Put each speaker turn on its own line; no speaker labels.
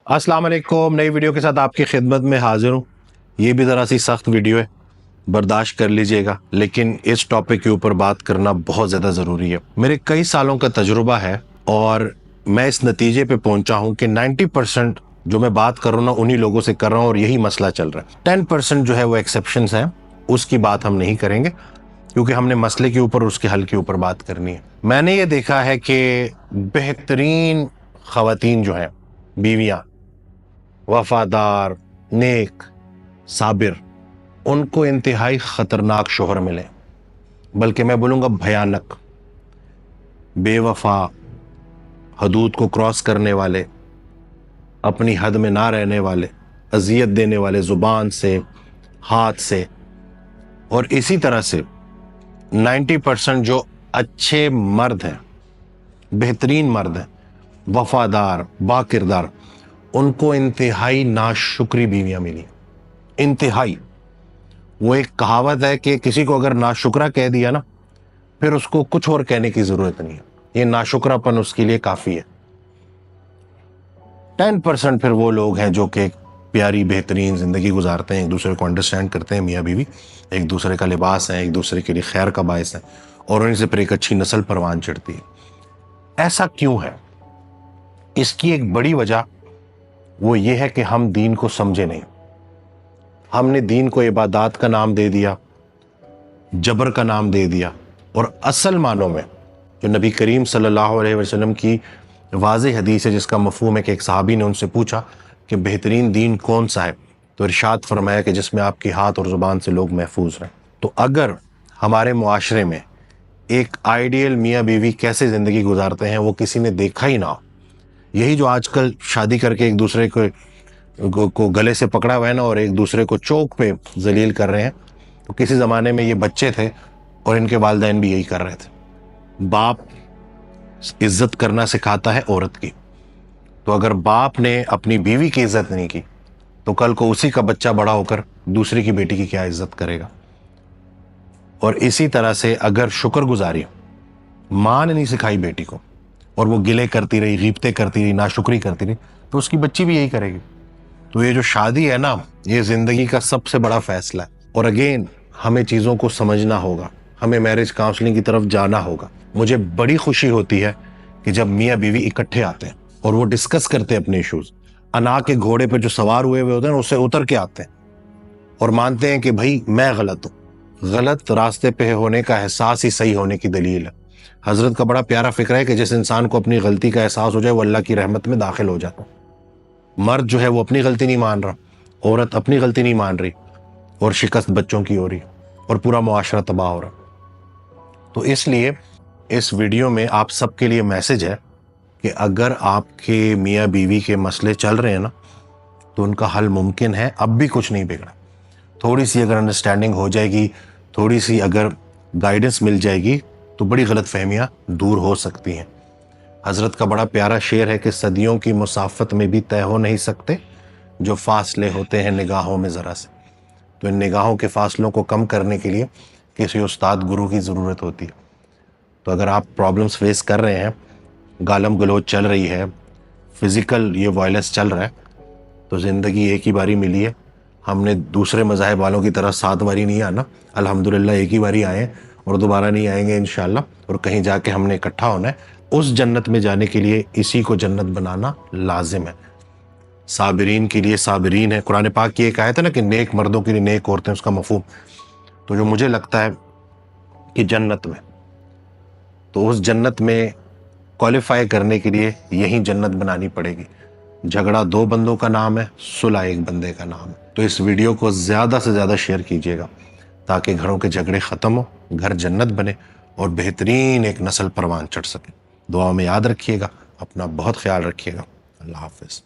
अस्सलाम वालेकुम। नई वीडियो के साथ आपकी खिदमत में हाजिर हूँ। ये भी ज़रा सी सख्त वीडियो है, बर्दाश्त कर लीजिएगा, लेकिन इस टॉपिक के ऊपर बात करना बहुत ज़्यादा ज़रूरी है। मेरे कई सालों का तजुर्बा है और मैं इस नतीजे पे पहुंचा हूं कि 90% जो मैं बात कर रहा हूँ ना, उन्हीं लोगों से कर रहा हूँ और यही मसला चल रहा है। 10% जो है वो एक्सेप्शंस हैं, उसकी बात हम नहीं करेंगे क्योंकि हमने मसले के ऊपर, उसके हल के ऊपर बात करनी है। मैंने ये देखा है कि बेहतरीन ख़वातीन जो हैं, बीवियाँ, वफादार, नेक, साबिर, उनको इंतहाई खतरनाक शोहर मिले, बल्कि मैं बोलूँगा भयानक, बेवफा, हदूद को क्रॉस करने वाले, अपनी हद में ना रहने वाले, अजियत देने वाले ज़ुबान से, हाथ से। और इसी तरह से 90% जो अच्छे मर्द हैं, बेहतरीन मर्द हैं, वफादार, बाकिरदार, उनको इंतहाई नाशुक्री बीवियां मिली। इंतहाई। वो एक कहावत है कि किसी को अगर नाशुक्रा कह दिया ना, फिर उसको कुछ और कहने की जरूरत नहीं है, ये नाशुक्रापन उसके लिए काफी है। 10% फिर वो लोग हैं जो कि प्यारी बेहतरीन जिंदगी गुजारते हैं, एक दूसरे को अंडरस्टैंड करते हैं, मियाँ बीवी एक दूसरे का लिबास है, एक दूसरे के लिए खैर का बायस है और उन्हीं से फिर एक अच्छी नस्ल परवान चढ़ती है। ऐसा क्यों है? इसकी एक बड़ी वजह वो ये है कि हम दीन को समझे नहीं। हमने दीन को इबादत का नाम दे दिया, जबर का नाम दे दिया, और असल मानों में जो नबी करीम सल्लल्लाहु अलैहि वसल्लम की वाज़ेह हदीस है, जिसका मफ़हूम है कि एक सहाबी ने उनसे पूछा कि बेहतरीन दीन कौन सा है, तो इरशाद फरमाया कि जिसमें आपकी हाथ और ज़ुबान से लोग महफूज रहें। तो अगर हमारे मुआशरे में एक आइडियल मियाँ बीवी कैसे ज़िंदगी गुजारते हैं वो किसी ने देखा ही ना हो, यही जो आजकल शादी करके एक दूसरे को गले से पकड़ा हुआ है ना और एक दूसरे को चौक पे जलील कर रहे हैं, तो किसी ज़माने में ये बच्चे थे और इनके वालिदैन भी यही कर रहे थे। बाप इज्जत करना सिखाता है औरत की, तो अगर बाप ने अपनी बीवी की इज्जत नहीं की तो कल को उसी का बच्चा बड़ा होकर दूसरी की बेटी की क्या इज्जत करेगा। और इसी तरह से अगर शुक्रगुजारी माँ ने नहीं सिखाई बेटी को और वो गिले करती रही, गीबतें करती रही, नाशुक्री करती रही, तो उसकी बच्ची भी यही करेगी। तो ये जो शादी है ना, ये जिंदगी का सबसे बड़ा फैसला है। और अगेन हमें चीज़ों को समझना होगा, हमें मैरिज काउंसलिंग की तरफ जाना होगा। मुझे बड़ी खुशी होती है कि जब मियाँ बीवी इकट्ठे आते हैं और वो डिस्कस करते हैं अपने इश्यूज, अना के घोड़े पर जो सवार हुए हुए होते हैं उससे उतर के आते हैं और मानते हैं कि भाई मैं गलत हूँ। गलत रास्ते पे होने का एहसास ही सही होने की दलील है। हजरत का बड़ा प्यारा फिक्र है कि जिस इंसान को अपनी गलती का एहसास हो जाए वो अल्लाह की रहमत में दाखिल हो जाता। मर्द जो है वो अपनी गलती नहीं मान रहा, औरत अपनी गलती नहीं मान रही और शिकस्त बच्चों की हो रही और पूरा मुआशरा तबाह हो रहा। तो इसलिए इस वीडियो में आप सबके लिए मैसेज है कि अगर आपके मियाँ बीवी के मसले चल रहे हैं ना, तो उनका हल मुमकिन है। अब भी कुछ नहीं बिगड़ा। थोड़ी सी अगर अंडरस्टैंडिंग हो जाएगी, थोड़ी सी अगर गाइडेंस मिल जाएगी, तो बड़ी गलत फहमियाँ दूर हो सकती हैं। हजरत का बड़ा प्यारा शेर है कि सदियों की मुसाफत में भी तय हो नहीं सकते जो फासले होते हैं निगाहों में ज़रा से। तो इन निगाहों के फासलों को कम करने के लिए किसी उस्ताद गुरु की ज़रूरत होती है। तो अगर आप प्रॉब्लम्स फेस कर रहे हैं, गालम गलोच चल रही है, फिज़िकल ये वायलेंस चल रहा है, तो ज़िंदगी एक ही बारी मिली है। हमने दूसरे मज़ाहिब वालों की तरह 7 बारी नहीं आना। अल्हम्दुलिल्लाह एक ही बारी आए और दोबारा नहीं आएंगे इंशाल्लाह। और कहीं जाके हमने इकट्ठा होना है। उस जन्नत में जाने के लिए इसी को जन्नत बनाना लाजिम है। साबिरीन के लिए साबिरीन है। कुरान पाक की एक आयत है ना कि नेक मर्दों के लिए नेक औरतें, उसका मफहूम। तो जो मुझे लगता है कि जन्नत में, तो उस जन्नत में क्वालिफाई करने के लिए यही जन्नत बनानी पड़ेगी। झगड़ा 2 बंदों का नाम है, सुलह 1 बंदे का नाम है। तो इस वीडियो को ज़्यादा से ज़्यादा शेयर कीजिएगा ताकि घरों के झगड़े ख़त्म हो, घर जन्नत बने और बेहतरीन एक नस्ल परवान चढ़ सके। दुआ में याद रखिएगा, अपना बहुत ख्याल रखिएगा। अल्लाह हाफ़िज़।